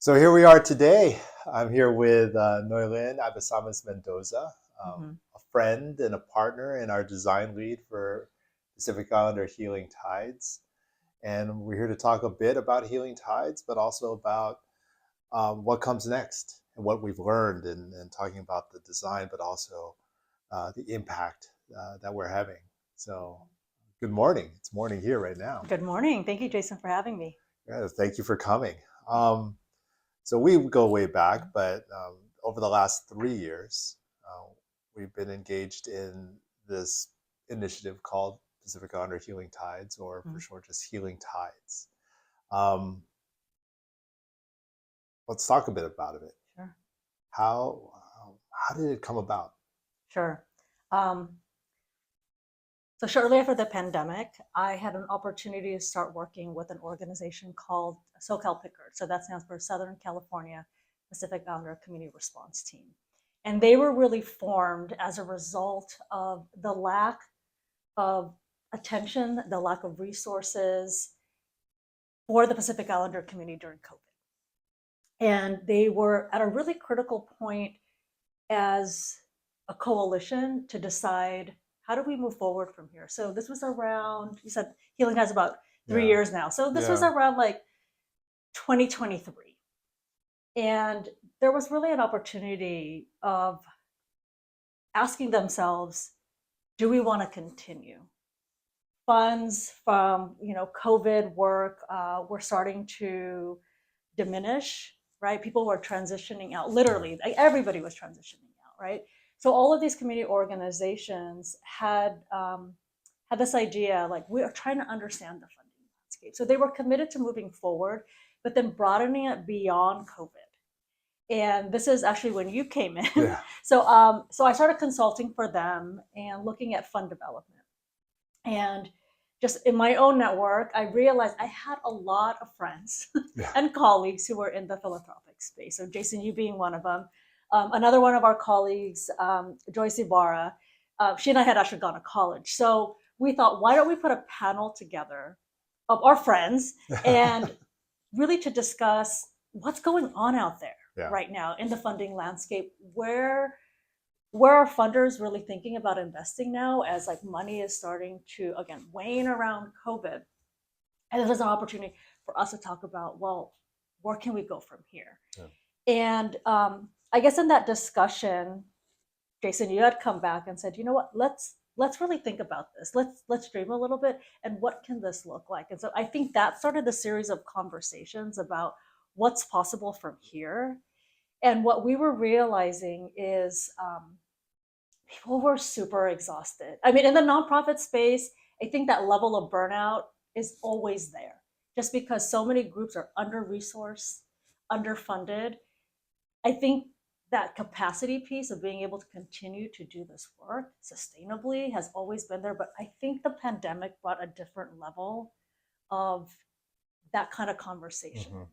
So here we are today. I'm here with Noilyn Mendoza, hmm a friend and a partner and our design lead for Pacific Islander Healing Tides. And we're here to talk a bit about Healing Tides, but also about what comes next and what we've learned and talking about the design, but also the impact that we're having. So good morning. It's morning here right now. Good morning. Thank you, Jason, for having me. Yeah, thank you for coming. So we go way back, but over the last 3 years, uh, we've been engaged in this initiative called Pacific Islander Healing Tides, or for Mhm. short, just Healing Tides. Um, let's talk a bit about it. Sure. How did it come about? Sure. Um, so shortly after the pandemic, I had an opportunity to start working with an organization called SoCal Pickard. So that stands for Southern California Pacific Islander Community Response Team. And they were really formed as a result of the lack of attention, the lack of resources for the Pacific Islander community during COVID. And they were at a really critical point as a coalition to decide how do we move forward from here. So this was around, you said healing has about three Yeah, years now. So this was yeah, around like 2023. And there was really an opportunity of asking themselves, do we want to continue? Funds from COVID work were starting to diminish, right? People were transitioning out, yeah, literally, like everybody was transitioning out, right? So all of these community organizations had this idea, like we are trying to understand the funding landscape. So they were committed to moving forward, but then broadening it beyond COVID. And this is actually when you came in. yeah, So I started consulting for them and looking at fund development. And just in my own network, I realized I had a lot of friends yeah. and colleagues who were in the philanthropic space. So, Jason, you being one of them. Another one of our colleagues, Joyce Ibarra, she and I had actually gone to college. So, we thought, why don't we put a panel together of our friends and really to discuss what's going on out there Yeah. right now in the funding landscape? Where are funders really thinking about investing now as like money is starting to again wane around COVID? And this is an opportunity for us to talk about, well, where can we go from here? Yeah. And I guess in that discussion, Jason, you had come back and said, you know what, let's really think about this. Let's dream a little bit, and what can this look like? And so I think that started the series of conversations about what's possible from here. And what we were realizing is people were super exhausted. I mean, in the nonprofit space, I think that level of burnout is always there just because so many groups are under resourced, underfunded. I think that capacity piece of being able to continue to do this work sustainably has always been there. But I think the pandemic brought a different level of that kind of conversation. Hmm.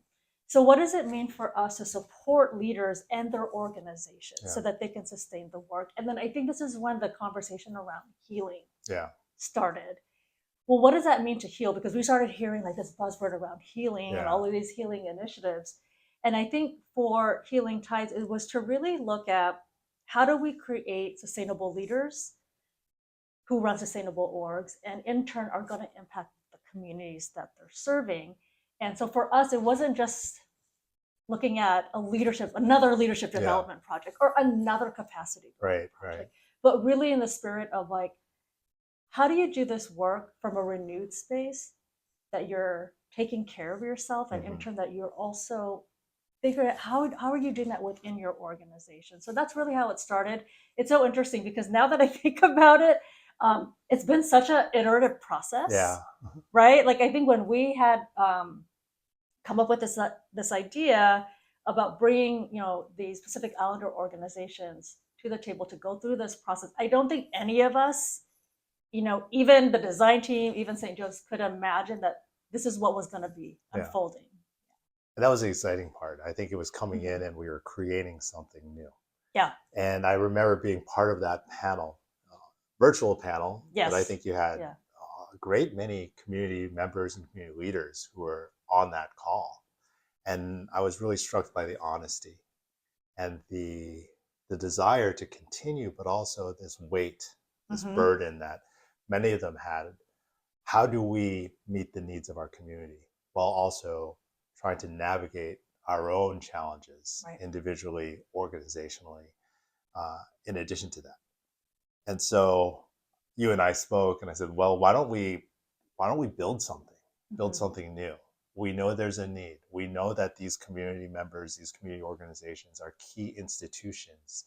So, what does it mean for us to support leaders and their organizations Yeah, so that they can sustain the work? And then I think this is when the conversation around healing yeah, started. Well, what does that mean to heal? Because we started hearing like this buzzword around healing and yeah, all of these healing initiatives. And I think for Healing Tides, it was to really look at how do we create sustainable leaders who run sustainable orgs and in turn are going to impact the communities that they're serving. And so for us, it wasn't just looking at another leadership yeah. development project or another capacity building Right, right. project, but really in the spirit of like, how do you do this work from a renewed space that you're taking care of yourself and in Hmm. turn that you're also figuring out how are you doing that within your organization. So that's really how it started. It's so interesting because now that I think about it, it's been such an iterative Yeah, process, right? Like I think when we had come up with this idea about bringing these Pacific Islander organizations to the table to go through this process. I don't think any of us, even the design team, even St. Joe's, could imagine that this is what was going to be yeah. unfolding. And that was the exciting part. I think it was coming in Mhm. and we were creating something new. Yeah. And I remember being part of that panel, virtual panel, but I Yes. think you had Yeah. a great many community members and community leaders who were on that call. And I was really struck by the honesty and the desire to continue, but also this weight, this Mm-hmm. burden that many of them had. How do we meet the needs of our community while also trying to navigate our own challenges Right. individually, organizationally, in addition to that? And so you and I spoke, and I said, well, why don't we build Mm-hmm. something new? We know there's a need. We know that these community members, these community organizations are key institutions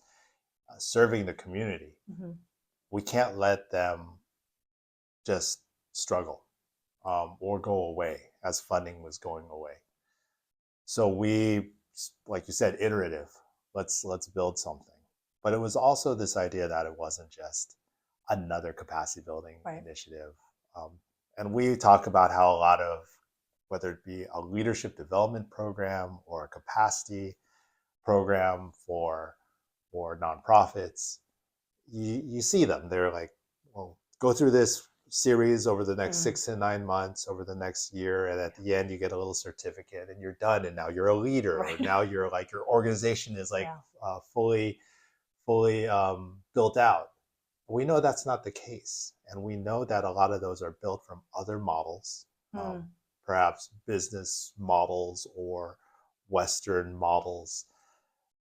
serving the community. Mm-hmm. We can't let them just struggle or go away as funding was going away. So we, like you said, iterative. Let's build something. But it was also this idea that it wasn't just another capacity building Right. initiative. Um, and we talk about how a lot of, whether it be a leadership development program or a capacity program for nonprofits, you see them. They're like, well, go through this series over the next Mm. 6 to 9 months, over the next year, and at the end you get a little certificate, and you're done. And now you're a leader, or Right. now you're like your organization is like Yeah. fully built out. We know that's not the case, and we know that a lot of those are built from other models, Mm. perhaps business models or Western models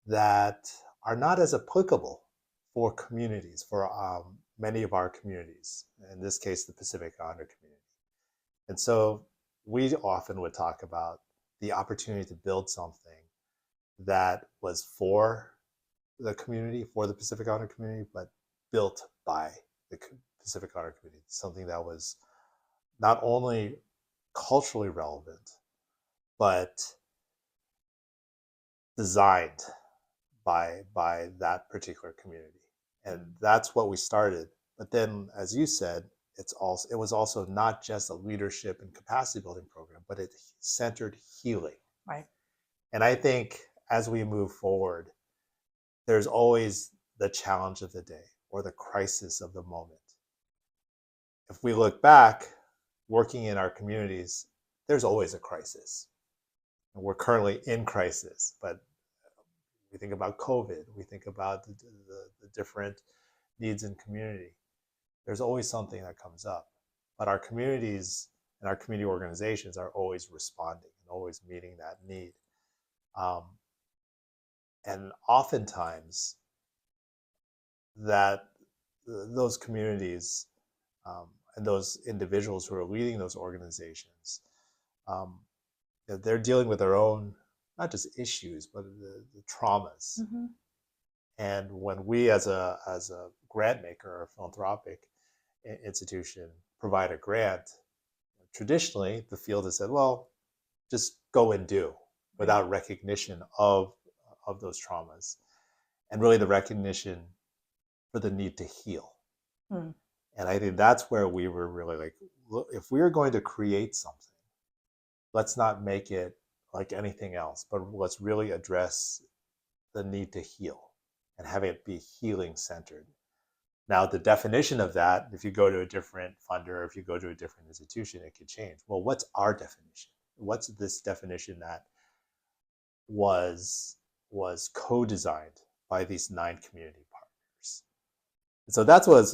that are not as applicable for communities, for many of our communities, in this case, the Pacific Islander community. And so we often would talk about the opportunity to build something that was for the community, for the Pacific Islander community, but built by the Pacific Islander community, something that was not only culturally relevant, but designed by that particular community. And Mm. that's what we started. But then, as you said, it was also not just a leadership and capacity building program, but it centered healing. Right. And I think as we move forward, there's always the challenge of the day or the crisis of the moment. If we look back, working in our communities, there's always a crisis. And we're currently in crisis, but we think about COVID, we think about the different needs in community. There's always something that comes up. But our communities and our community organizations are always responding and always meeting that need. Um, and oftentimes, that those communities and those individuals who are leading those organizations, um, they're dealing with their own, not just issues, but the traumas. Mm-hmm. And when we, as a grant maker or philanthropic institution, provide a grant, traditionally the field has said, well, just go and do, Right. without recognition of those traumas, and really the recognition for the need to heal. Mm. And I think that's where we were really like, look, if we are going to create something, let's not make it like anything else, but let's really address the need to heal and have it be healing centered. Now, the definition of that, if you go to a different funder, if you go to a different institution, it could change. Well, what's our definition? What's this definition that was was co-designed by these 9 community partners? And so that's what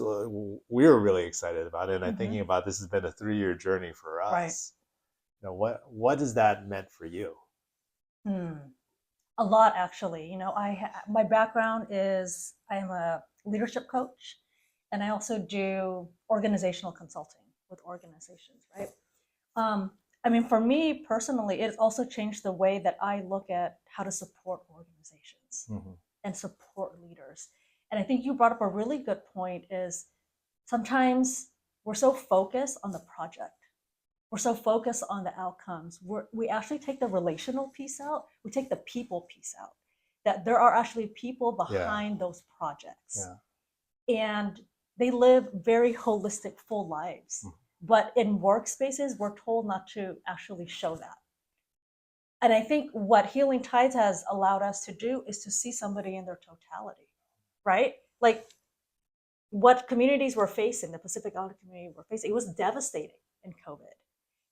we were really excited about it. And I'm Mm-hmm. thinking about, this has been a 3-year journey for Right. us. What has that meant for you? Mm. A lot, actually. My background is I am a leadership coach, and I also do organizational consulting with organizations. Right. Um, I mean, for me personally, it's also changed the way that I look at how to support organizations Mm-hmm. and support leaders. And I think you brought up a really good point. Is sometimes we're so focused on the project, we're so focused on the outcomes, we actually take the relational piece out, we take the people piece out, that there are actually people Yeah, behind those projects, yeah. and they live very holistic, full lives. Mm-hmm. But in workspaces, we're told not to actually show that. And I think what Healing Tides has allowed us to do is to see somebody in their totality, right? Like what communities were facing, the Pacific Islander community were facing, it was devastating in COVID.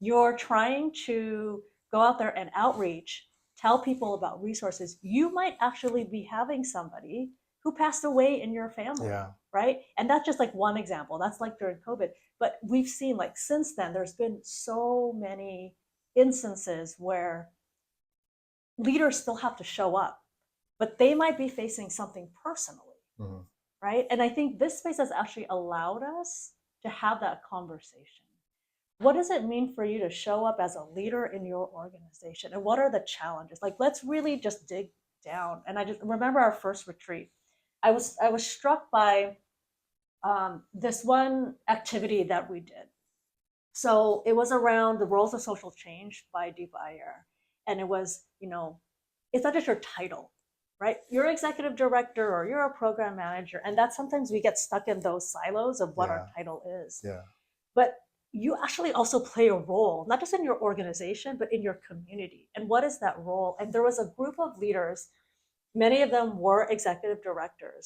You're trying to go out there and outreach, tell people about resources, you might actually be having somebody who passed away in your family, Yeah. right? And that's just like one example. That's like during COVID. But we've seen like since then, there's been so many instances where leaders still have to show up, but they might be facing something personally, Mhm. right? And I think this space has actually allowed us to have that conversation. What does it mean for you to show up as a leader in your organization? And what are the challenges? Like, let's really just dig down. And I just remember our first retreat. I was struck by this one activity that we did. So it was around the roles of social change by Deepa Iyer. And it was, it's not just your title, right? You're executive director or you're a program manager. And that sometimes we get stuck in those silos of what our Yeah. title is. Yeah. But you actually also play a role, not just in your organization, but in your community. And what is that role? And there was a group of leaders, many of them were executive directors.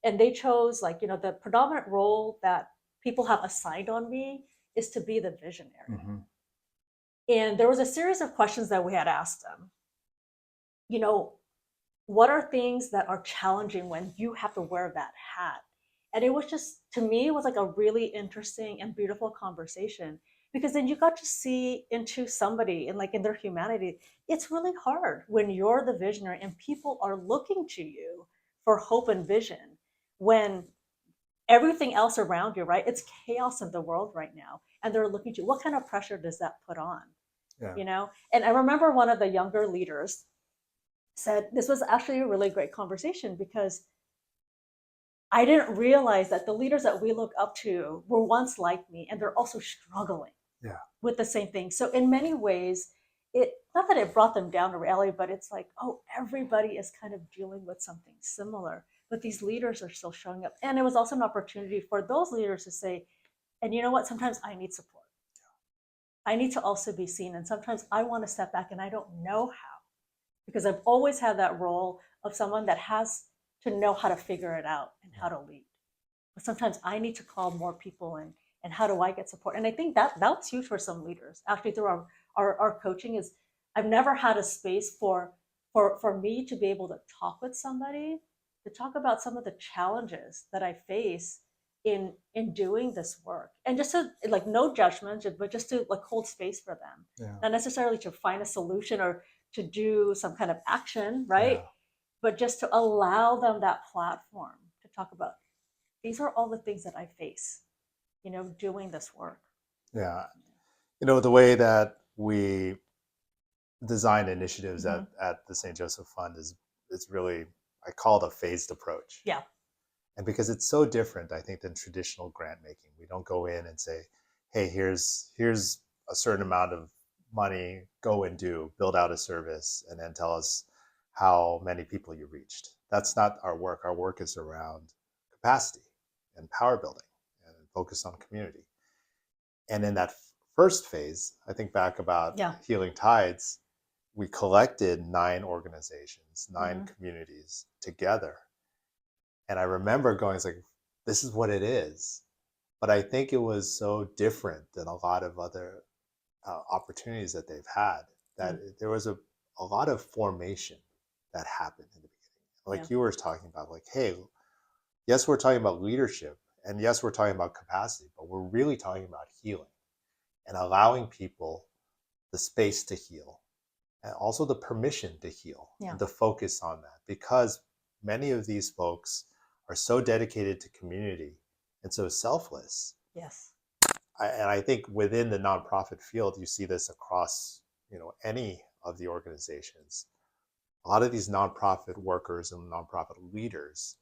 And they chose, like, the predominant role that people have assigned on me is to be the visionary. Mhm. And there was a series of questions that we had asked them. You know, what are things that are challenging when you have to wear that hat? And it was just, to me, it was like a really interesting and beautiful conversation, because then you got to see into somebody and like in their humanity. It's really hard when you're the visionary and people are looking to you for hope and vision when everything else around you, right? It's chaos in the world right now. And they're looking to you. What kind of pressure does that put on? Yeah. And I remember one of the younger leaders said this was actually a really great conversation, because I didn't realize that the leaders that we look up to were once like me and they're also struggling Yeah. with the same thing. So in many ways, it not that it brought them down to reality, but it's like, oh, everybody is kind of dealing with something similar. But these leaders are still showing up. And it was also an opportunity for those leaders to say, and you know what, sometimes I need support. I need to also be seen. And sometimes I want to step back and I don't know how, because I've always had that role of someone that has to know how to figure it out and how to lead. But sometimes I need to call more people in, and how do I get support? And I think that that's huge for some leaders. Actually, through our coaching is, I've never had a space for me to be able to talk with somebody, to talk about some of the challenges that I face in doing this work, and just to, like, no judgment, but just to like hold space for them, Yeah. not necessarily to find a solution or to do some kind of action, right? Yeah. But just to allow them that platform to talk about, these are all the things that I face, doing this work. Yeah. The way that we design initiatives Mm-hmm. at the St. Joseph Fund is it's really, I call it a phased approach. Yeah. And because it's so different, I think, than traditional grant making. We don't go in and say, hey, here's a certain amount of money, go and build out a service, and then tell us how many people you reached. That's not our work. Our work is around capacity and power building and focus on community. And in that first phase, I think back about Yeah. Healing Tides, we collected 9 organizations, 9 Mm-hmm. communities together. And I remember going, it's like, this is what it is. But I think it was so different than a lot of other opportunities that they've had, that Mm. there was a lot of formation that happened in the beginning. Yeah. Like you were talking about, like, hey, yes, we're talking about leadership, and yes, we're talking about capacity, but we're really talking about healing and allowing people the space to heal, and also the permission to heal Yeah. and to focus on that, because many of these folks are so dedicated to community and so selfless. Yes. And I think within the nonprofit field, you see this across, any of the organizations. A lot of these nonprofit workers and nonprofit leaders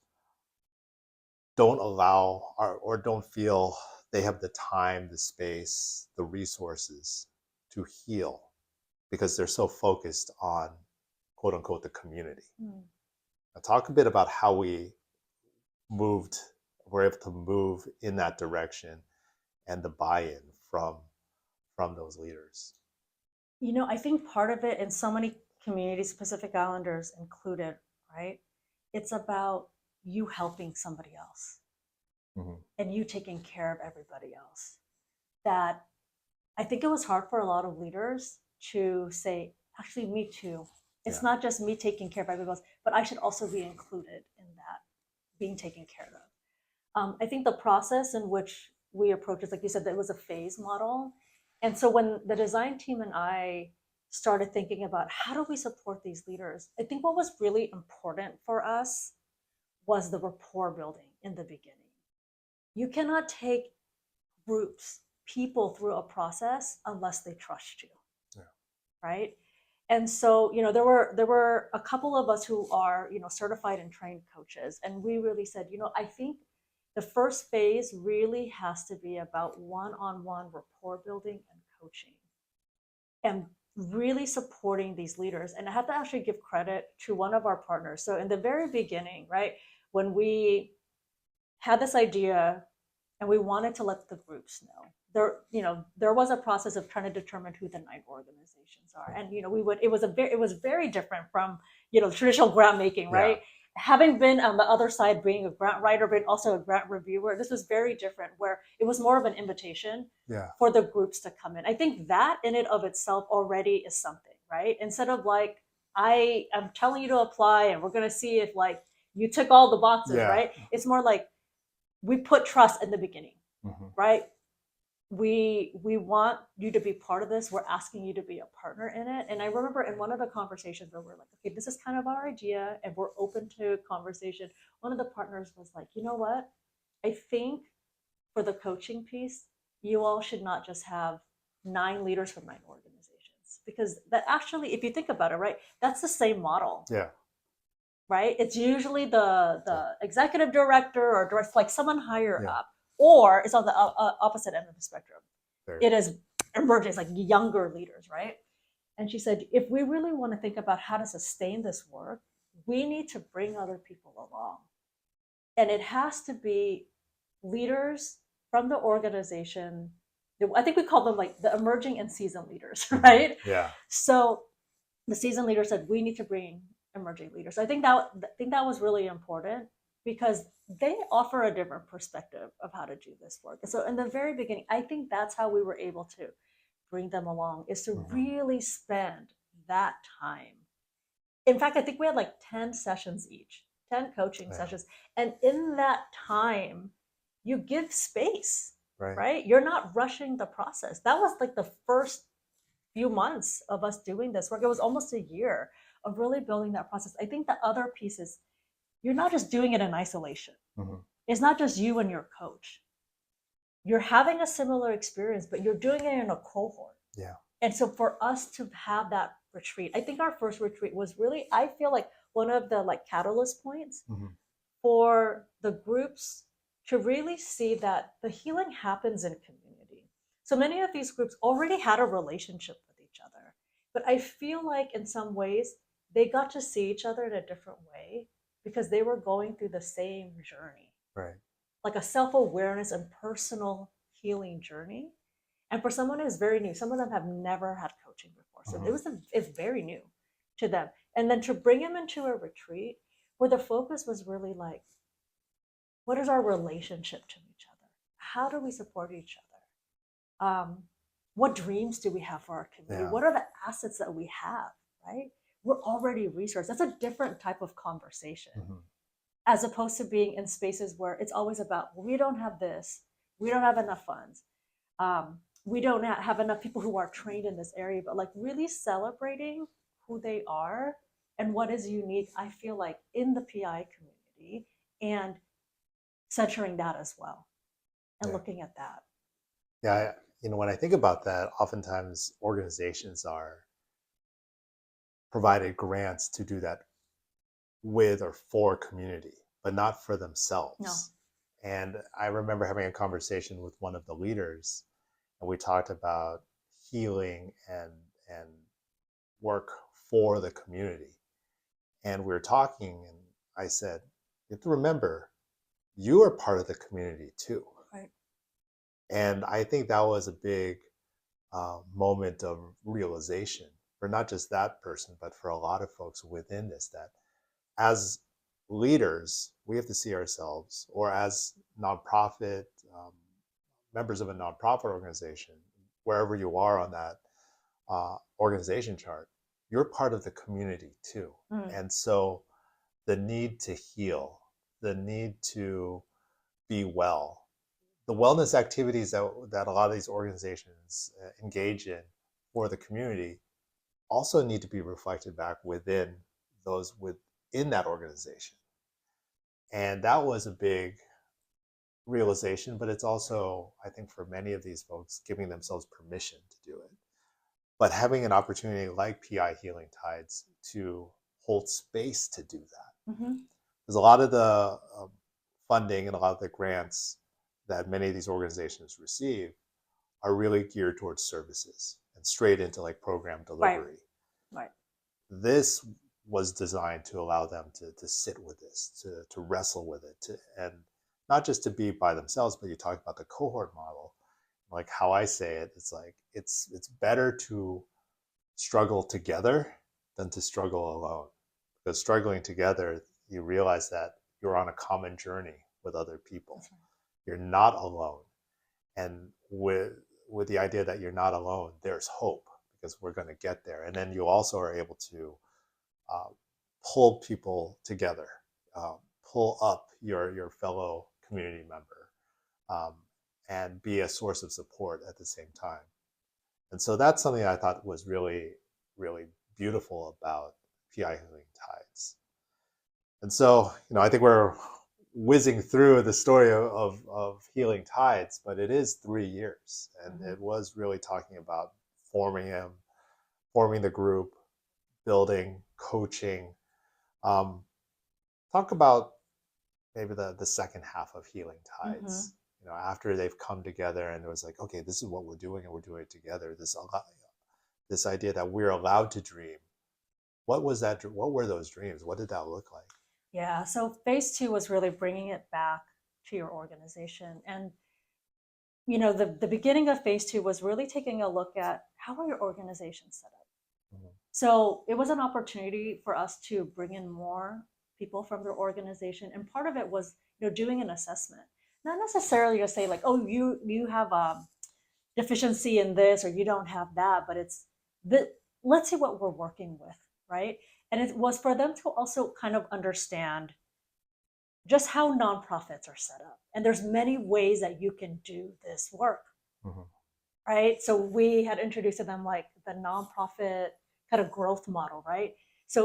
don't allow, or don't feel they have the time, the space, the resources to heal, because they're so focused on, quote unquote, the community. Mm. Now, talk a bit about how moved, were able to move in that direction, and the buy-in from those leaders. I think part of it, and so many communities, Pacific Islanders included, right? It's about you helping somebody else Mm-hmm. and you taking care of everybody else. That I think it was hard for a lot of leaders to say, actually, me too. It's Yeah. not just me taking care of everybody else, but I should also be included in that being taken care of. I think the process in which we approach it, like you said, that was a phase model. And so when the design team and I started thinking about how do we support these leaders, I think what was really important for us was the rapport building in the beginning. You cannot take groups, people through a process unless they trust you, Yeah. right? And so, there were a couple of us who are, certified and trained coaches, and we really said, I think the first phase really has to be about one-on-one rapport building and coaching, and really supporting these leaders. And I have to actually give credit to one of our partners. So in the very beginning, right, when we had this idea and we wanted to let the groups know, there was a process of trying to determine who the 9 organizations are. And it was very different from traditional grant making, Yeah. right? Having been on the other side, being a grant writer but also a grant reviewer, this was very different, where it was more of an invitation Yeah. for the groups to come in. I think that in it of itself already is something, right? Instead of like, I am telling you to apply and we're going to see if like you tick all the boxes, Yeah. right? It's more like, we put trust in the beginning, Hmm. right? We want you to be part of this. We're asking you to be a partner in it. And I remember in one of the conversations where we're like, okay, this is kind of our idea and we're open to conversation, one of the partners was like, you know what, I think for the coaching piece, you all should not just have 9 leaders from 9 organizations, because that actually, if you think about it, right, that's the same model, Yeah. right? It's usually the executive director or director, like someone higher Yeah. up, or it's on the opposite end of the spectrum. Very. It is emerging, it's like younger leaders, right? And she said, if we really want to think about how to sustain this work, we need to bring other people along, and it has to be leaders from the organization. I think we call them like the emerging and seasoned leaders, right? Yeah. So the seasoned leader said we need to bring emerging leaders. I think that was really important, because they offer a different perspective of how to do this work. And so in the very beginning, I think that's how we were able to bring them along, is to Hmm. really spend that time. In fact, I think we had like 10 sessions each, 10 coaching Yeah. sessions. And in that time, you give space, Right. right? You're not rushing the process. That was like the first few months of us doing this work. It was almost a year of really building that process. I think the other piece is, you're not just doing it in isolation. Hmm. It's not just you and your coach. You're having a similar experience, but you're doing it in a cohort. Yeah. And so for us to have that retreat, I think our first retreat was really, I feel like, one of the like catalyst points Hmm. for the groups to really see that the healing happens in community. So many of these groups already had a relationship with each other, but I feel like in some ways they got to see each other in a different way because they were going through the same journey, Right. like a self awareness and personal healing journey. And for someone who's very new, some of them have never had coaching before, so Hmm. it's very new to them. And then to bring them into a retreat where the focus was really like, what is our relationship to each other? How do we support each other? What dreams do we have for our community? Yeah. What are the assets that we have, right? We're already resourced. That's a different type of conversation, Hmm. as opposed to being in spaces where it's always about, well, we don't have this, we don't have enough funds, we don't have enough people who are trained in this area. But like really celebrating who they are and what is unique, I feel like, in the PI community, and centering that as well and Yeah. looking at that. Yeah. When I think about that, oftentimes organizations are provided grants to do that with or for community, but not for No. themselves. And I remember having a conversation with one of the leaders, and we talked about healing and work for the community. And we were talking, and I said, you have to remember, you are part of the community too. Right. And I think that was a big moment of realization for not just that person, but for a lot of folks within this, that as leaders, we have to see ourselves, or as nonprofit members of a nonprofit organization, wherever you are on that organization chart, you're part of the community too. Mm. And so the need to heal, the need to be well, the wellness activities that a lot of these organizations engage in for the community also need to be reflected back within those within that organization. And that was a big realization, but it's also, I think, for many of these folks, giving themselves permission to do it. But having an opportunity like PI Healing Tides to hold space to do that. Mm-hmm. Because a lot of the funding and a lot of the grants that many of these organizations receive are really geared towards services and straight into like program Right. delivery. Right. This was designed to allow them to sit with this, to wrestle with it, and not just to be by themselves, but you talk about the cohort model. Like how I say it, it's like it's better to struggle together than to struggle alone. Because struggling together, you realize that you're on a common journey with other people. Right. You're not alone. And with the idea that you're not alone, there's hope because we're going to get there. And then you also are able to uh, pull people together, um, pull up your fellow community member, um, and be a source of support at the same time. And so that's something I thought was really, really beautiful about PI Healing Tides. And so, I think we're whizzing through the story of Healing Tides, but it is 3 years. And Mm-hmm. it was really talking about forming him, forming the group, building, coaching. Um, Talk about maybe the second half of Healing Mm-hmm. Tides. After they've come together and it was like, okay, this is what we're doing and we're doing it together. This idea that we're allowed to dream. What was that? What were those dreams? What did that look like? Yeah. So phase two was really bringing it back to your organization. And, the beginning of phase two was really taking a look at how are your organizations set up? Mhm. So it was an opportunity for us to bring in more people from their organization. And part of it was, doing an assessment. Not necessarily to say like, oh, you have a deficiency in this or you don't have that, but it's the let's see what we're working with, right? And it was for them to also kind of understand just how nonprofits are set up. And there's many ways that you can do this work, Mhm. right? So we had introduced to them like the nonprofit kind of growth model, right? So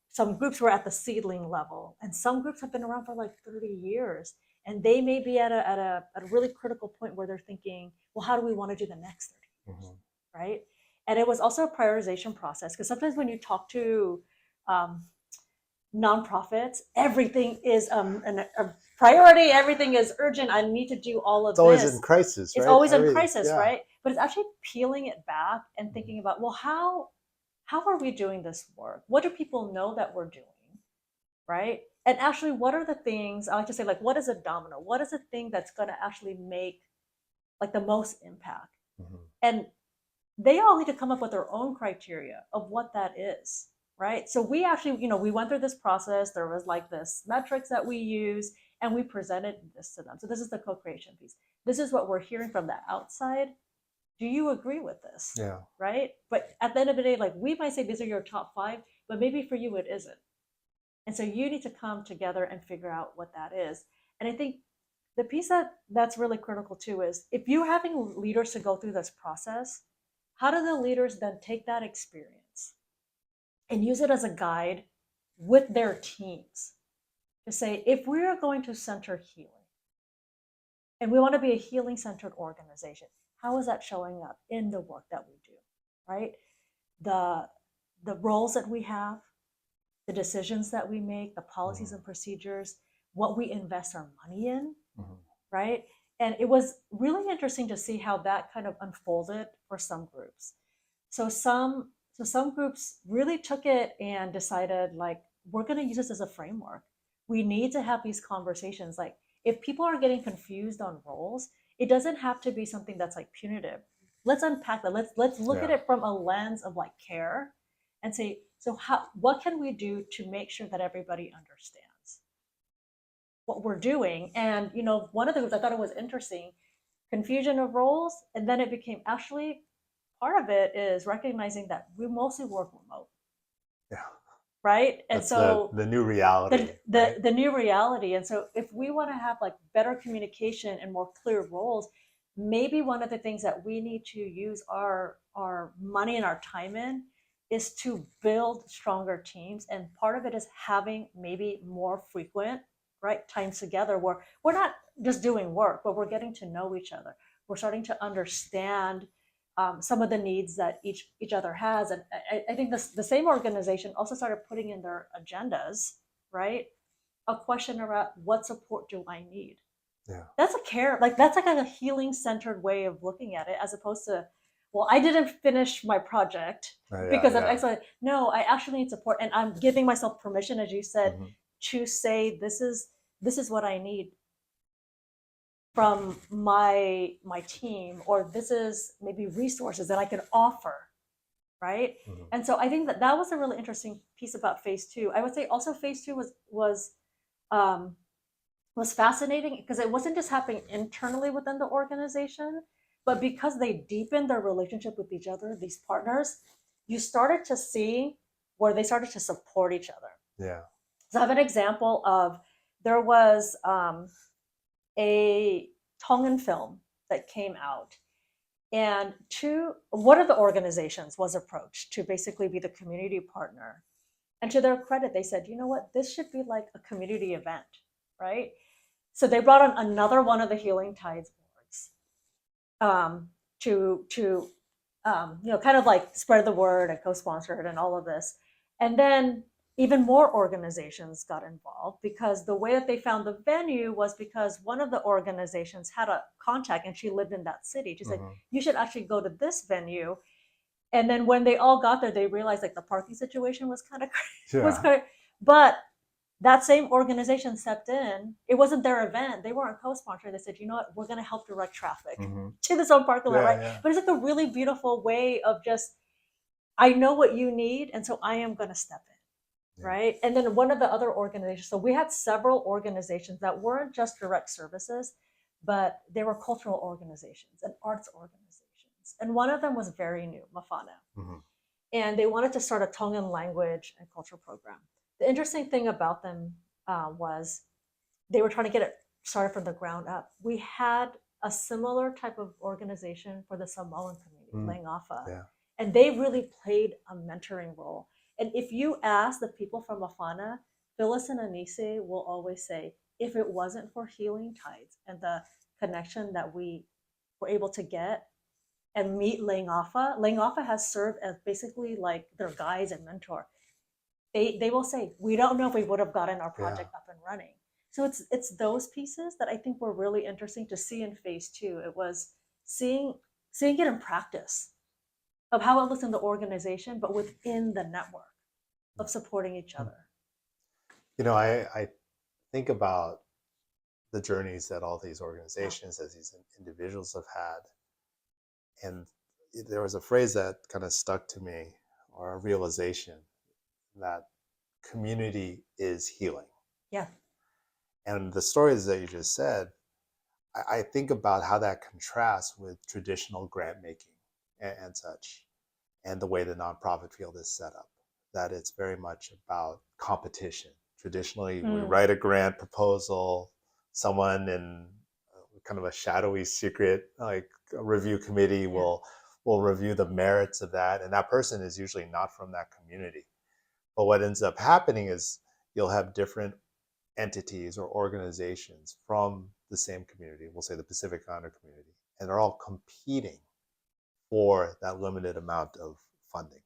some groups were at the seedling level, and some groups have been around for like 30 years. And they may be at a really critical point where they're thinking, well, how do we want to do the next 30 years? Mhm. Right? And it was also a prioritization process because sometimes when you talk to um, nonprofits, everything is a priority, everything is urgent. I need to do all It's of always in this. crisis, It's right? always in Everything, crisis, yeah. right? But it's actually peeling it back and Mhm. thinking about, well, how are we doing this work? What do people know that we're doing? Right? And actually, what are the things I like to say, like, what is a domino? What is the thing that's gonna actually make like the most impact? Mhm. And they all need to come up with their own criteria of what that is, right? So we actually, we went through this process. There was like this metrics that we use, and we presented this to them. So this is the co-creation piece. This is what we're hearing from the outside. Do you agree with this? Yeah. Right? But at the end of the day, like we might say these are your top five, but maybe for you it isn't. And so you need to come together and figure out what that is. And I think the piece that's really critical too is if you're having leaders to go through this process, how do the leaders then take that experience and use it as a guide with their teams to say, if we are going to center healing and we want to be a healing centered organization, how is that showing up in the work that we do, right? The the roles that we have, the decisions that we make, the policies Mhm. and procedures, what we invest our money in, Mhm. right? And it was really interesting to see how that kind of unfolded for some groups. So some groups really took it and decided like we're going to use this as a framework. We need to have these conversations. Like if people are getting confused on roles, it doesn't have to be something that's like punitive. Let's unpack that. Let's look at Yeah. it from a lens of like care and say, so how what can we do to make sure that everybody understands what we're doing? And one of the groups I thought it was interesting, confusion of roles, and then it became actually part of it is recognizing that we mostly work remote. right? And That's so the new reality, right? the new reality. And so if we want to have like better communication and more clear roles, maybe one of the things that we need to use our money and our time in is to build stronger teams. And part of it is having maybe more frequent, right, times together where we're not just doing work, but we're getting to know each other. We're starting to understand some of the needs that each other has. And I think the same organization also started putting in their agendas, right, a question around what support do I need. Yeah. That's a care, like that's like a healing centered way of looking at it, as opposed to, well, I didn't finish my project Yeah, because of yeah. excellent. No, I actually need support, and I'm giving myself permission, as you said, Hmm. to say this is what I need from my team, or this is maybe resources that I can offer, right? Hmm. And so I think that that was a really interesting piece about phase two. I would say also phase two um, was fascinating because it wasn't just happening internally within the organization, but because they deepened their relationship with each other, these partners, you started to see where they started to support each other. Yeah. So I have an example of, there was a Tongan film that came out, and one of the organizations was approached to basically be the community partner. And to their credit, they said, you know what, this should be like a community event, right? So they brought on another one of the Healing Tides boards, to kind of like spread the word and co-sponsor it and all of this. And then even more organizations got involved, because the way that they found the venue was because one of the organizations had a contact and she lived in that city. She said, Hmm. you should actually go to this venue. And then when they all got there, they realized like the parking situation was kind of was Yeah. kind of, but that same organization stepped in. It wasn't their event. They weren't a co-sponsor. They said, you know what, we're going to help direct traffic Hmm. to this own parking lot, Yeah, right? yeah. But it's like a really beautiful way of just, I know what you need, and so I am going to step in, Yeah. right? And then one of the other organizations, so we had several organizations that weren't just direct services, but they were cultural organizations and arts organizations. And one of them was very new, Mafana, Hmm. and they wanted to start a Tongan language and culture program. The interesting thing about them was they were trying to get it started from the ground up. We had a similar type of organization for the Samoan community, Mm. Langafa, Yeah. and they really played a mentoring role. And if you ask the people from Afana, Phyllis and Anise will always say, if it wasn't for Healing Tides and the connection that we were able to get and meet Langafa has served as basically like their guides and mentor. They will say, we don't know if we would have gotten our Yeah. project up and running. So it's those pieces that I think were really interesting to see in phase two. It was seeing seeing it in practice of how it looks in the organization, but within the network of supporting each Hmm. other. I think about the journeys that all these Yeah. organizations, as these individuals have had, and there was a phrase that kind of stuck to me, or a realization that community is healing. Yeah. And the stories that you just said, I think about how that contrasts with traditional grant making and such, and the way the nonprofit field is set up. That it's very much about competition. Traditionally, we Mm, write a grant proposal, someone in kind of a shadowy secret like a review committee yeah. will review the merits of that, and that person is usually not from that community. But what ends up happening is you'll have different entities or organizations from the same community, we'll say the Pacific Islander community, and they're all competing for that limited amount of funding.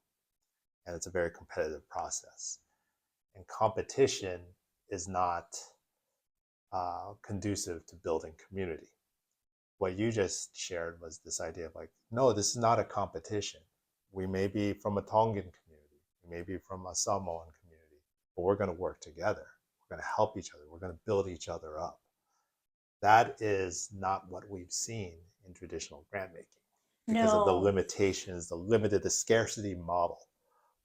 And it's a very competitive process. And competition is not conducive to building community. What you just shared was this idea of like, no, this is not a competition. We may be from a Tongan community, we may be from a Samoan community, but we're going to work together. We're going to help each other. We're going to build each other up. That is not what we've seen in traditional grant making because of the No. limitations, the scarcity model.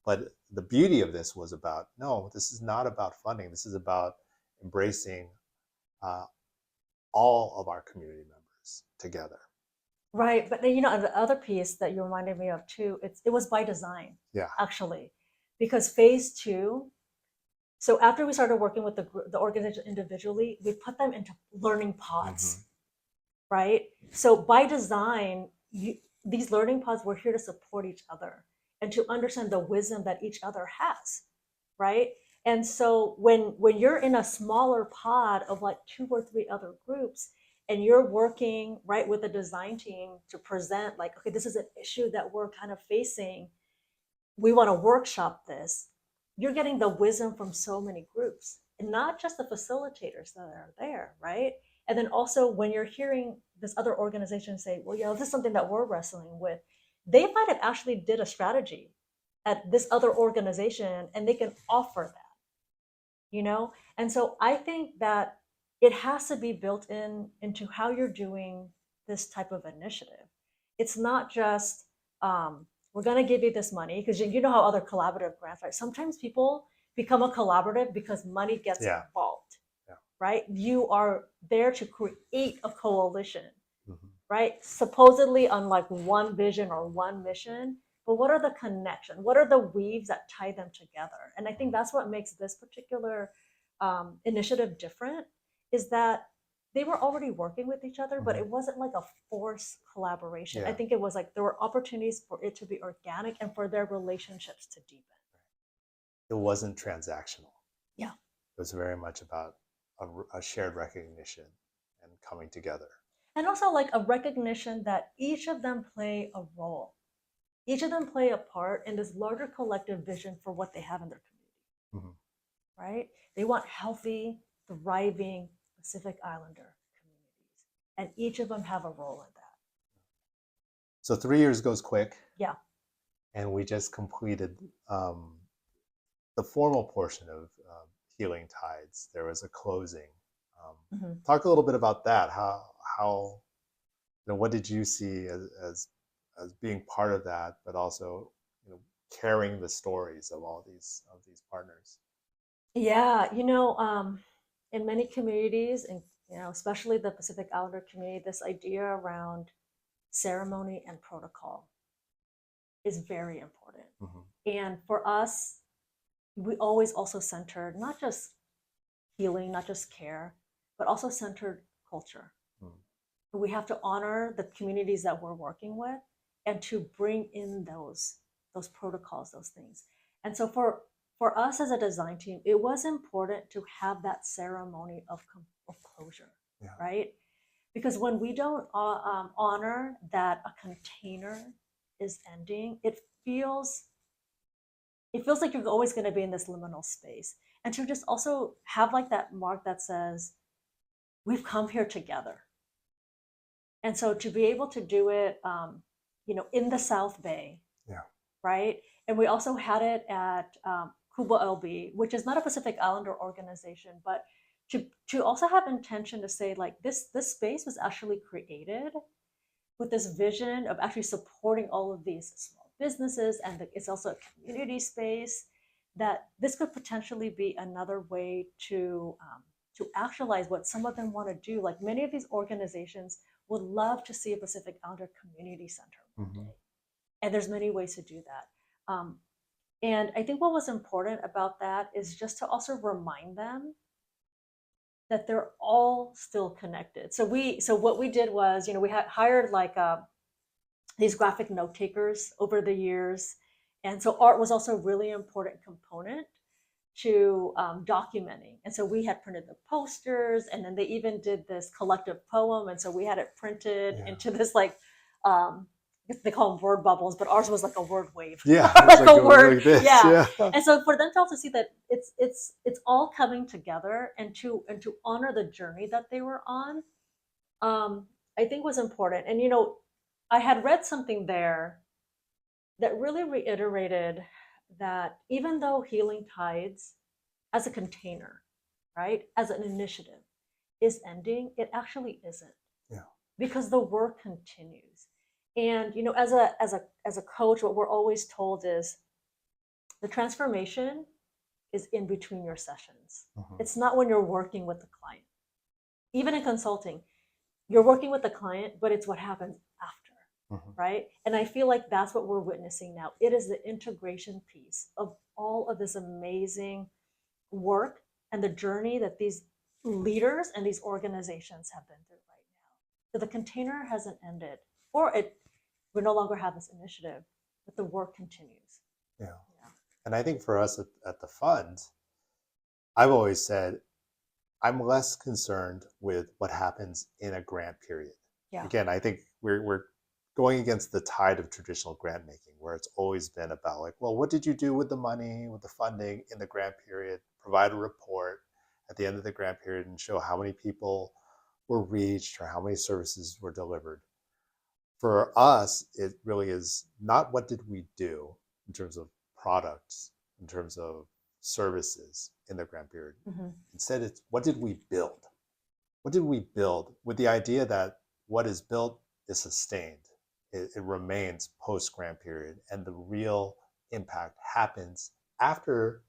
But the beauty of this was about, no, this is not about funding. This is about embracing uh, all of our community members together. Right, but the other piece that you reminded me of too, it was by design, Yeah. actually, because phase two So after we started working with the organization individually, we put them into learning Mm-hmm. pods, right? So by design, these learning pods were here to support each other and to understand the wisdom that each other has, right? And so when you're in a smaller pod of like two or three other groups, and you're working right with the design team to present like, okay, this is an issue that we're kind of facing, we want to workshop this, you're getting the wisdom from so many groups and not just the facilitators that are there, right? And then also when you're hearing this other organization say, well, this is something that we're wrestling with, they might have actually did a strategy at this other organization and they can offer that. And so I think that it has to be built into how you're doing this type of initiative. It's not just we're going to give you this money, because you know how other collaborative grants, right? Sometimes people become a collaborative because money gets Yeah. involved, Yeah. right? You are there to create a coalition, Mm-hmm. right? Supposedly on like one vision or one mission, but what are the connections? What are the weaves that tie them together? And I think that's what makes this particular initiative different, is that they were already working with each other, but Mm-hmm. it wasn't like a forced collaboration. I Yeah. think it was like there were opportunities for it to be organic and for their relationships to deepen. It wasn't transactional. Yeah. It was very much about a shared recognition and coming together. And also like a recognition that each of them play a role. Each of them play a part in this larger collective vision for what they have in their community, Mm-hmm. right? They want healthy, thriving Pacific Islander communities, and each of them have a role in that. So 3 years goes quick, Yeah. and we just completed the formal portion of Healing Tides. There was a closing. Um, Mm-hmm. Talk a little bit about that. How what did you see as being part of that, but also carrying the stories of all these partners. Yeah, in many communities, and especially the Pacific Islander community, this idea around ceremony and protocol is very important. Mm-hmm. And for us, we always also centered not just healing, not just care, but also centered culture. We have to honor the communities that we're working with and to bring in those protocols, those things. And so for us as a design team, it was important to have that ceremony of closure, Yeah. right? Because when we don't honor that a container is ending, it feels like you're always going to be in this liminal space. And to just also have like that mark that says, we've come here together. And so to be able to do it, in the South Bay, Yeah. right? And we also had it at Cuba LB, which is not a Pacific Islander organization, but to also have intention to say like this space was actually created with this vision of actually supporting all of these small businesses, and it's also a community space, that this could potentially be another way to actualize what some of them want to do. Like many of these organizations would love to see a Pacific Islander community center one day, and there's many ways to do that. And I think what was important about that is just to also remind them that they're all still connected. So what we did was, we had hired like these graphic note takers over the years, and so art was also a really important component to documenting. And so we had printed the posters, and then they even did this collective poem, and so we had it printed into this like they call them word bubbles, but ours was like a word wave. Yeah, like like a word, like this. yeah. Yeah. And so for them to also see that it's all coming together, and to honor the journey that they were on, I think was important. And I had read something there that really reiterated that even though Healing Tides as a container, right, as an initiative is ending, it actually isn't. Yeah. Because the work continues. And as a coach, what we're always told is the transformation is in between your sessions. Mm-hmm. It's not when you're working with the client. Even in consulting, you're working with the client, but it's what happens after, right? And I feel like that's what we're witnessing now. It is the integration piece of all of this amazing work and the journey that these leaders and these organizations have been through right now. So the container hasn't ended, or we no longer have this initiative, but the work continues. Yeah. Yeah. And I think for us at the fund, I've always said I'm less concerned with what happens in a grant period. Yeah. Again, I think we're going against the tide of traditional grant making, where it's always been about like, well, what did you do with the money, with the funding in the grant period? Provide a report at the end of the grant period and show how many people were reached or how many services were delivered. For us, it really is not what did we do in terms of products, in terms of services in the grant period. Mm-hmm. Instead, it's what did we build? What did we build with the idea that what is built is sustained? It remains post grant period, and the real impact happens after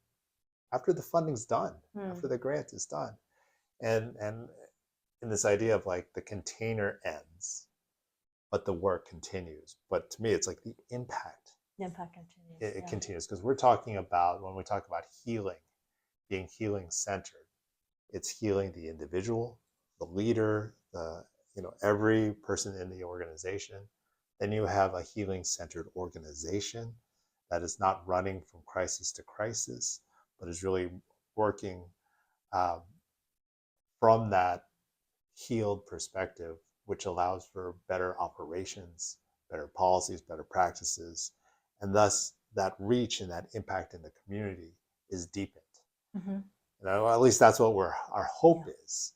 the funding's done, after the grant is done, and in this idea of like the container ends, but the work continues. But to me, it's like the impact. The impact continues. It continues because we're talking about when we talk about healing, being healing centered. It's healing the individual, the leader, every person in the organization. Then you have a healing centered organization that is not running from crisis to crisis, but is really working um, from that healed perspective, which allows for better operations, better policies, better practices, and thus that reach and that impact in the community is deepened. Mm-hmm. At least that's what our hope is.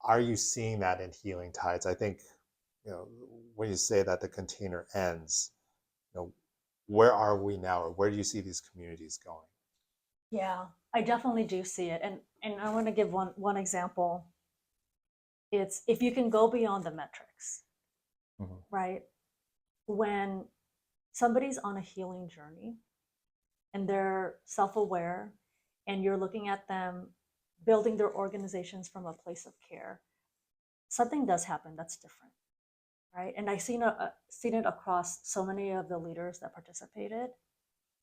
Are you seeing that in Healing Tides? I think, when you say that the container ends, where are we now, or where do you see these communities going? Yeah, I definitely do see it, and I want to give one example. It's if you can go beyond the metrics, Mm-hmm. right? When somebody's on a healing journey and they're self-aware, and you're looking at them building their organizations from a place of care, something does happen that's different, right? And I've seen it across so many of the leaders that participated.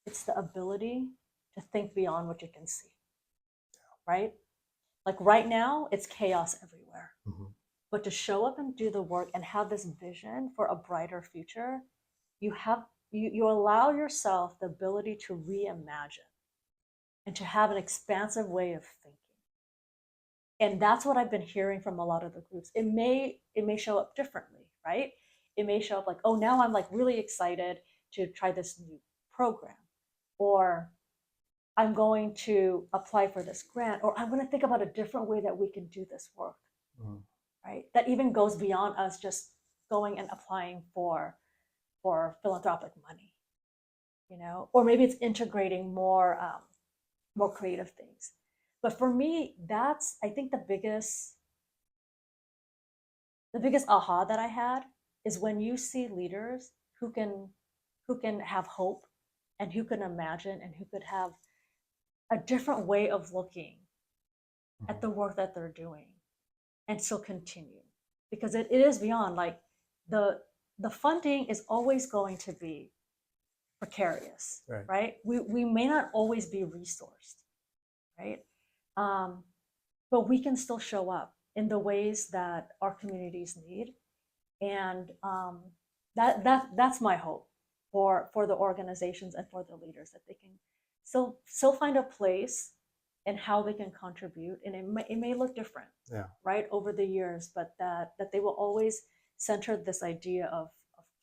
It's the ability to think beyond what you can see, right? Like right now, it's chaos everywhere. Mm-hmm. But to show up and do the work and have this vision for a brighter future, you allow yourself the ability to reimagine and to have an expansive way of thinking. And that's what I've been hearing from a lot of the groups. It may show up differently, right? It may show up like, oh, now I'm like really excited to try this new program, or I'm going to apply for this grant, or I'm going to think about a different way that we can do this work, right? That even goes beyond us just going and applying for philanthropic money, or maybe it's integrating more creative things. But for me, that's I think the biggest aha that I had is when you see leaders who can have hope and who can imagine and who could have a different way of looking at the work that they're doing and still continue, because it is beyond like the funding is always going to be precarious, right? We may not always be resourced, right? But we can still show up in the ways that our communities need, and that's my hope for the organizations and for the leaders, that they can still find a place and how they can contribute, and it may look different, right, over the years, but that they will always center this idea of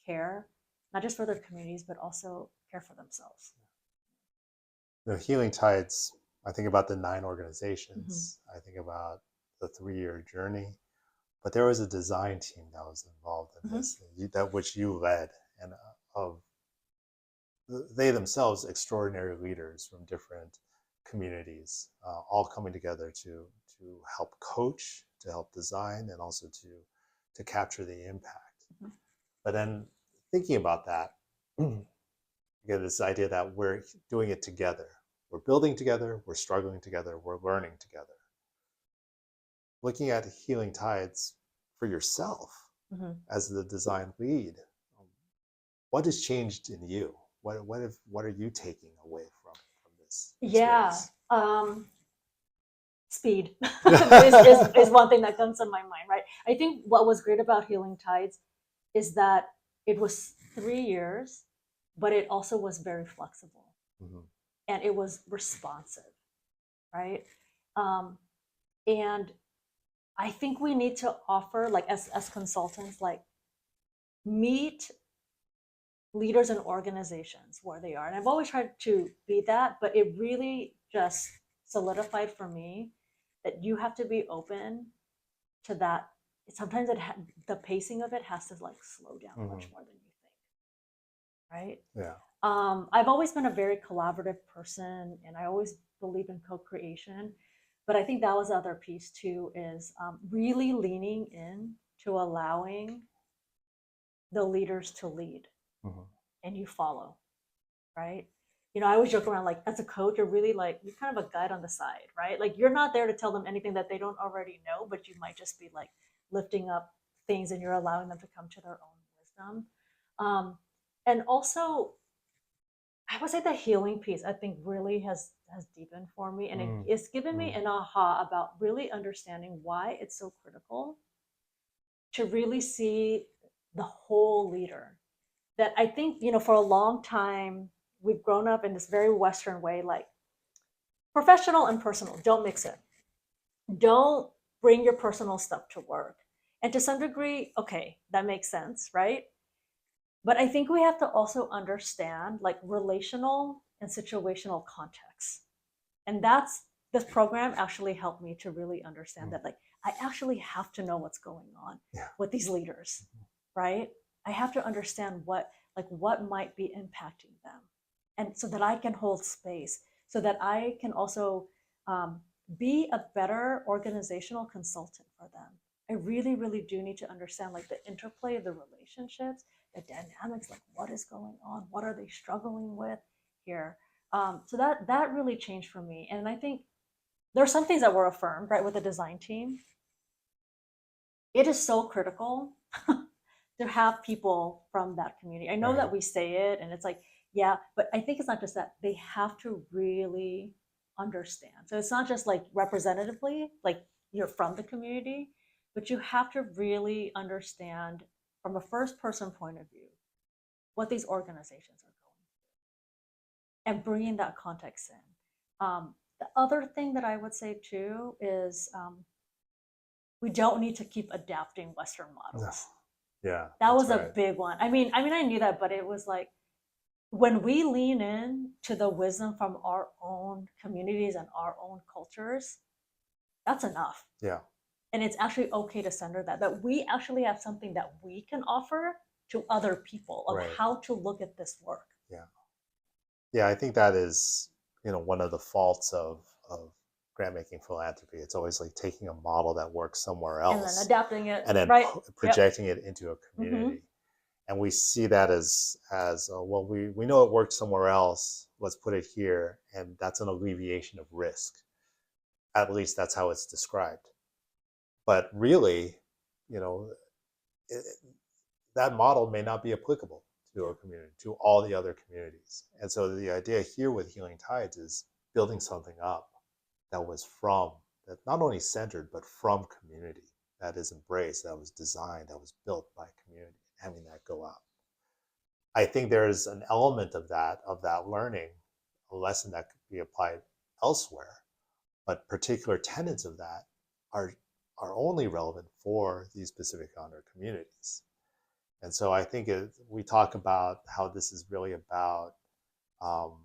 care, not just for their communities, but also care for themselves. Healing Tides, I think about the 9 organizations, I think about the 3-year journey, but there was a design team that was involved in this, that which you led, and of they themselves extraordinary leaders from different communities, all coming together to help coach, to help design, and also to capture the impact. But then thinking about that, again, this idea that we're doing it together, we're building together, we're struggling together, we're learning together. Looking at Healing Tides for yourself as the design lead, what has changed in you? What are you taking away from this experience? Um, Speed is one thing that comes to my mind, right? I think what was great about Healing Tides is that it was 3 years, but it also was very flexible Mhm. and it was responsive, right? Um, and I think we need to offer, like, as consultants, like, meet leaders and organizations where they are. And I've always tried to be that, but it really just solidified for me that you have to be open to that. Sometimes the pacing of it has to like slow down much Mhm. more than you think, right? Yeah. I've always been a very collaborative person, and I always believe in co-creation. But I think that was the other piece too, is really leaning in to allowing the leaders to lead, Mhm. and you follow, right? I always joke around, like, as a coach, you're kind of a guide on the side, right? Like, you're not there to tell them anything that they don't already know, but you might just be like lifting up things, and you're allowing them to come to their own wisdom. And also, I would say the healing piece, I think, really has deepened for me, and Mm. it's given me Mm. an aha about really understanding why it's so critical to really see the whole leader. That I think, for a long time, we've grown up in this very Western way, like, professional and personal, don't mix it. Don't bring your personal stuff to work. And to some degree, okay, that makes sense, right? But I think we have to also understand, like, relational and situational context. And this program actually helped me to really understand Mm. that, like, I actually have to know what's going on Yeah. with these leaders, right? I have to understand what might be impacting them, and so that I can hold space, so that I can also um, be a better organizational consultant for them. I really, really do need to understand, like, the interplay of the relationships, the dynamics, like, what is going on, what are they struggling with here. So that really changed for me, and I think there are some things that were affirmed, right, with the design team. It is so critical to have people from that community. I know Right. that we say it and it's like, yeah, but I think it's not just that. They have to really understand. So it's not just like representatively, like, you're from the community, but you have to really understand from a first person point of view what these organizations are going through and bringing that context in. The other thing that I would say too is we don't need to keep adapting Western No. models. Yeah, That that's was a right. big one. I knew that, but it was like, when we lean in to the wisdom from our own communities and our own cultures, that's enough. Yeah. And it's actually okay to center that we actually have something that we can offer to other people of Right. how to look at this work. Yeah. Yeah, I think that is, one of the faults of grant making philanthropy. It's always like taking a model that works somewhere And then else adapting it, and then right? Yep. projecting it into a Mm-hmm. community. And we see that as well, we know it worked somewhere else. Let's put it here, and that's an alleviation of risk. At least that's how it's described. But really, you know, it, that model may not be applicable to Yeah. a community, to all the other communities. And so the idea here with Healing Tides is building something up that was from, that not only centered, but from community, that is embraced, that was designed, that was built by community, having that go out. I think there's an element of that learning, a lesson that could be applied elsewhere, but particular tenets of that are are only relevant for these Pacific Islander communities. And so I think we talk about how this is really about um,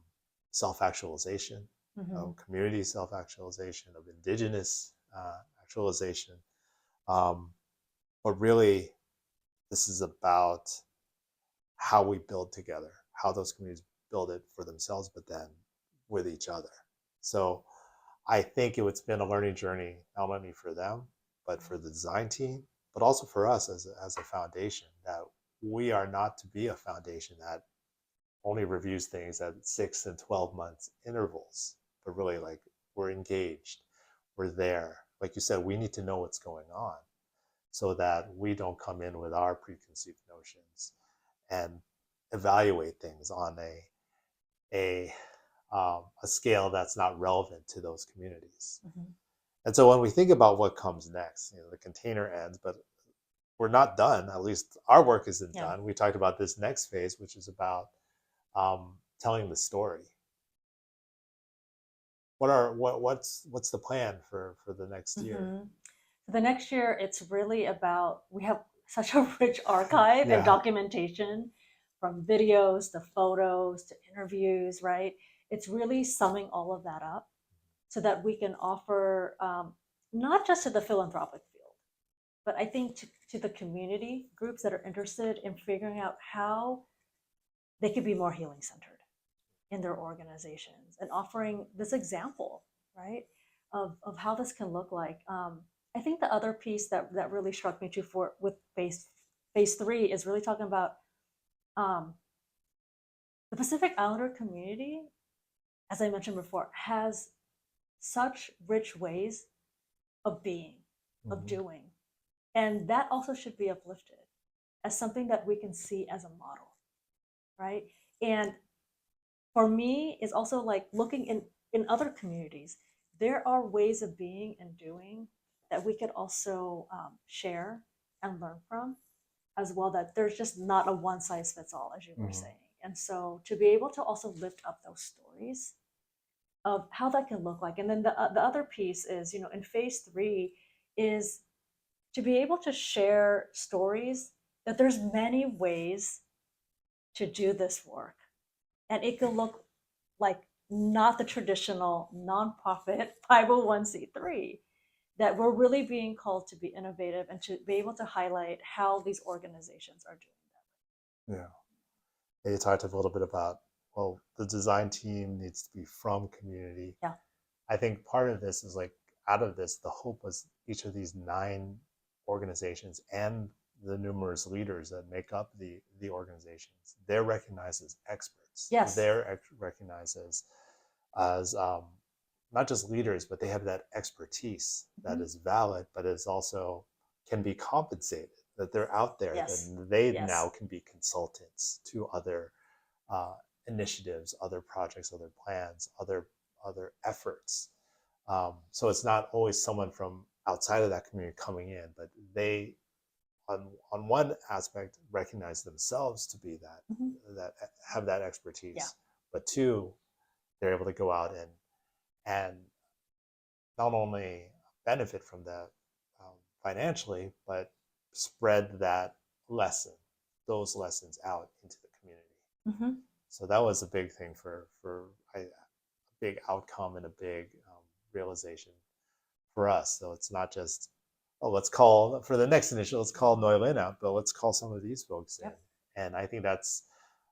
self-actualization, Mm-hmm. of community self-actualization, of indigenous actualization. Um, but really, this is about how we build together, how those communities build it for themselves, but then with each other. So I think it's been a learning journey, not only for them, but for the design team, but also for us as a foundation, that we are not to be a foundation that only reviews things at 6 and 12 months intervals, but really, like, we're engaged, we're there. Like you said, we need to know what's going on so that we don't come in with our preconceived notions and evaluate things on a a scale that's not relevant to those communities. Mm-hmm. And so when we think about what comes next, the container ends, but we're not done. At least our work isn't Yeah. done. We talked about this next phase, which is about telling the story. What's the plan for the next year? Mm-hmm. The next year, it's really about, we have such a rich archive and Yeah. documentation, from videos to photos to interviews, right? It's really summing all of that up so that we can offer, not just to the philanthropic field, but I think to the community groups that are interested in figuring out how they could be more healing centered in their organizations, and offering this example, right, of how this can look like. I think the other piece that really struck me too, for with phase three, is really talking about um, the Pacific Islander community, as I mentioned before, has such rich ways of being, of Mm-hmm. doing, and that also should be uplifted as something that we can see as a model, right? And for me, is also like looking in other communities, there are ways of being and doing that we could also share and learn from as well, that there's just not a one size fits all, as you were Mm-hmm. saying. And so to be able to also lift up those stories of how that can look like. And then the other piece is, in phase three, is to be able to share stories that there's many ways to do this work, and it can look like not the traditional nonprofit 501c3, that we're really being called to be innovative and to be able to highlight how these organizations are doing Yeah. You talked a little bit about, well, the design team needs to be from community. that. I think part of this is like, out of this, the hope was each of these 9 organizations and the numerous leaders that make up the organizations, they're recognized as experts. Yeah. Yes. They're recognized as not just leaders, but they have that expertise that Mm-hmm. is valid, but is also can be compensated. That they're out there, Yes. then they Yes. now can be consultants to other uh, initiatives, other projects, other plans, other efforts. So it's not always someone from outside of that community coming in, but they, on one aspect, recognize themselves to be Mm-hmm. that have that Yeah. expertise, but two, they're able to go out and not only benefit from that financially, but spread that lesson, those lessons out into the community. Mm-hmm. So that was a big thing for a big outcome and a big realization for us. So it's not just, oh, let's call for the next initiative, let's call Noilyn out, but let's call some of these folks in. Yep. And I think that's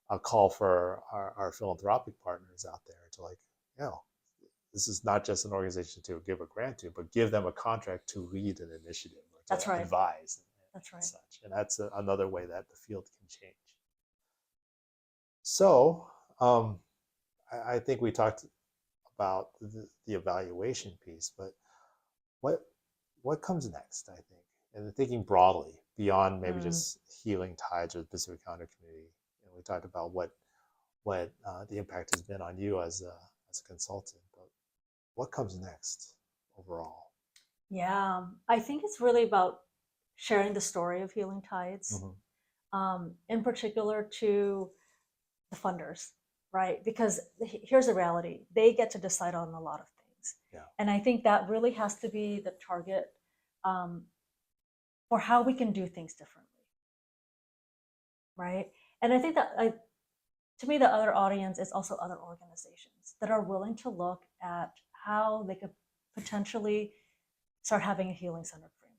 a call for our philanthropic partners out there to, like, you know, this is not just an organization to give a grant to, but give them a contract to lead an initiative or That's to right. advise That's and right. such. And that's another way that the field can change. So I think we talked about the evaluation piece, but what what comes next? I think, and thinking broadly beyond maybe Mm. just healing tides or the Pacific Islander community. We talked about what the impact has been on you as a consultant, but what comes next overall? Yeah, I think it's really about sharing the story of healing tides, Mm-hmm. in particular to the funders, right? Because here's the reality: they get to decide on a lot of things, Yeah. and I think that really has to be the target, um, for how we can do things differently, right? And I think that, to me, the other audience is also other organizations that are willing to look at how they could potentially start having a healing centered framework,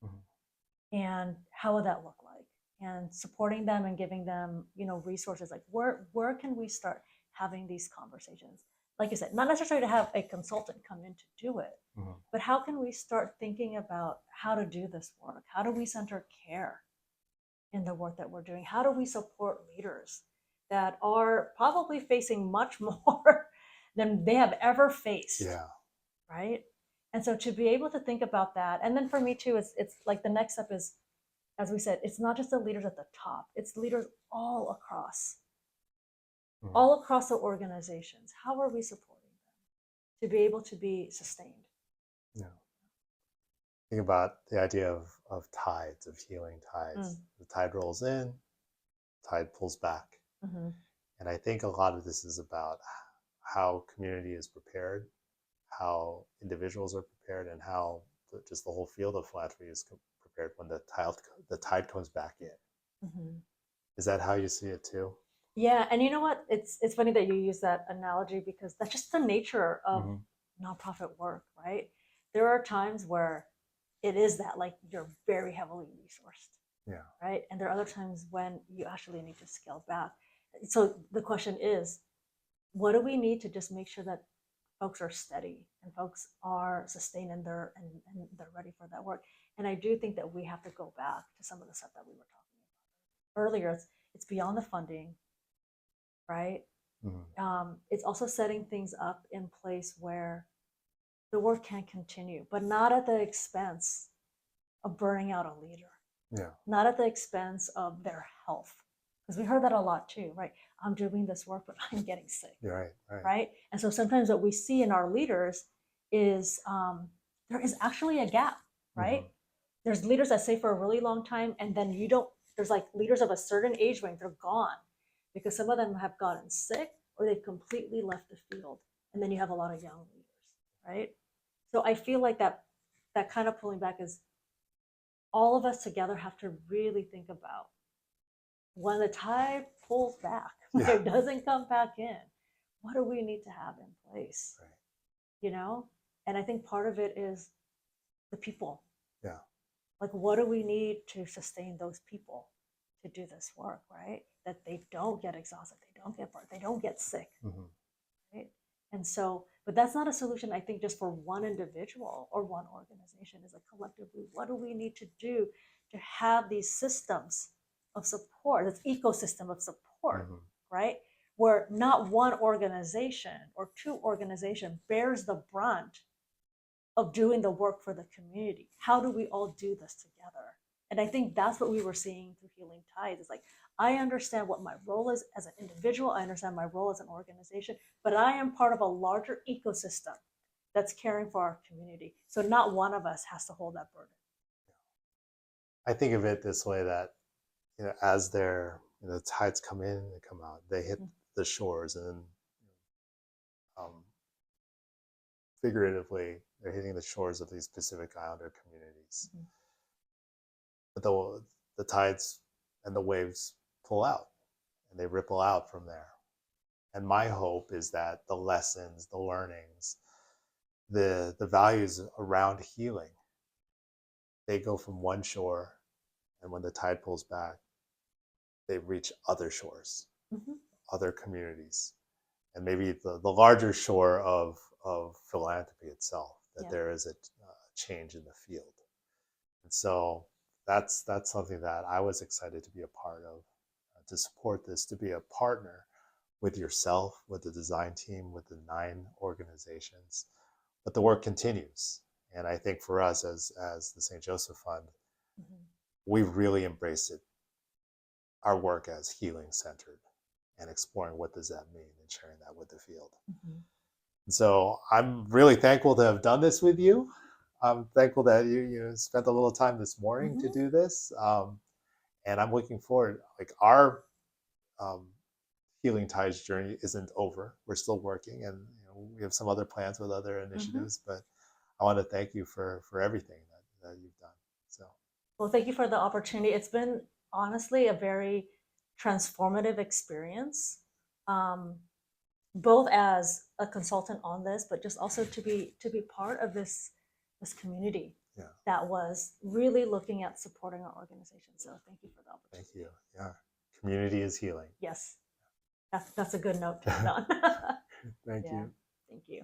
Mm-hmm. and how would that look like, and supporting them and giving them, resources, like where can we start having these conversations, like you said, not necessarily to have a consultant come in to do it, Mm-hmm. but how can we start thinking about how to do this work, how do we center care in the work that we're doing, how do we support leaders that are probably facing much more than they have ever faced, Yeah. right? And so to be able to think about that, and then for me too, it's like the next step is, as we said, it's not just the leaders at the top, it's leaders all across Mhm. all across the organizations. How are we supporting them to be able to be sustained? Yeah. Think about the idea of tides, of healing Mm. tides. The tide rolls in, tide pulls back. Mm-hmm. And I think a lot of this is about how community is prepared, how individuals are prepared, and how just the whole field of philanthropy is prepared when the tide comes back in. Mm-hmm. Is that how you see it too? Yeah, and you know what? It's funny that you use that analogy because that's just the nature of Mm-hmm. nonprofit work, right? There are times where it is that like you're very heavily resourced, Yeah. right? And there are other times when you actually need to scale back. So the question is, what do we need to just make sure that folks are steady and folks are sustained and and they're ready for that work? And I do think that we have to go back to some of the stuff that we were talking about earlier. It's beyond the funding, right? Mm-hmm. It's also setting things up in place where the work can continue, but not at the expense of burning out a leader, Yeah. not at the expense of their health. Because we heard that a lot too, right? I'm doing this work, but I'm getting sick, You're right. Right. right? And so sometimes what we see in our leaders is there is actually a gap, Mm-hmm. right? There's leaders that stay for a really long time, and then you don't, there's like leaders of a certain age range, they're gone because some of them have gotten sick or they've completely left the field. And then you have a lot of young leaders, right? So I feel like that kind of pulling back is all of us together have to really think about when the tide pulls back, when Yeah. it doesn't come back in, what do we need to have in place? Right. You know? And I think part of it is the people. Yeah. Like, what do we need to sustain those people to do this work, right? That they don't get exhausted, they don't get burnt, they don't get sick, Mm-hmm. right? And so, but that's not a solution, I think, just for one individual or one organization. Is like collectively, what do we need to do to have these systems of support, this ecosystem of support, Mm-hmm. right? Where not one organization or two organization bears the brunt of doing the work for the community. How do we all do this together? And I think that's what we were seeing through Healing Tides. It's like, I understand what my role is as an individual, I understand my role as an organization, but I am part of a larger ecosystem that's caring for our community. So not one of us has to hold that burden. I think of it this way that as the tides come in and come out, they hit Mm-hmm. the shores, and then um, figuratively, they're hitting the shores of these Pacific Islander communities. Mm-hmm. But the tides and the waves pull out, and they ripple out from there. And my hope is that the lessons, the learnings, the values around healing, they go from one shore, and when the tide pulls back, they reach other shores, Mm-hmm. other communities, and maybe the larger shore of philanthropy itself, that Yeah. there is a change in the field. And so that's something that I was excited to be a part of, to support this, to be a partner with yourself, with the design team, with the 9 organizations. But the work continues. And I think for us as the St. Joseph Fund, Mm-hmm. we've really embraced it, our work as healing centered, and exploring what does that mean and sharing that with the field. Mm-hmm. And so I'm really thankful to have done this with you. I'm thankful that you spent a little time this morning to Mm-hmm. do this, and I'm looking forward. Like our um, Healing Tides journey isn't over. We're still working, and we have some other plans with other Mm-hmm. initiatives. But I want to thank you for everything that you've done. So Well, thank you for the opportunity. It's been honestly a very transformative experience. Um, Both as a consultant on this, but just also to be part of this community yeah, that was really looking at supporting our organization. So thank you for the thank opportunity. you. Yeah, community is healing. Yes, that's a good note to end on. Thank Yeah, you. thank you.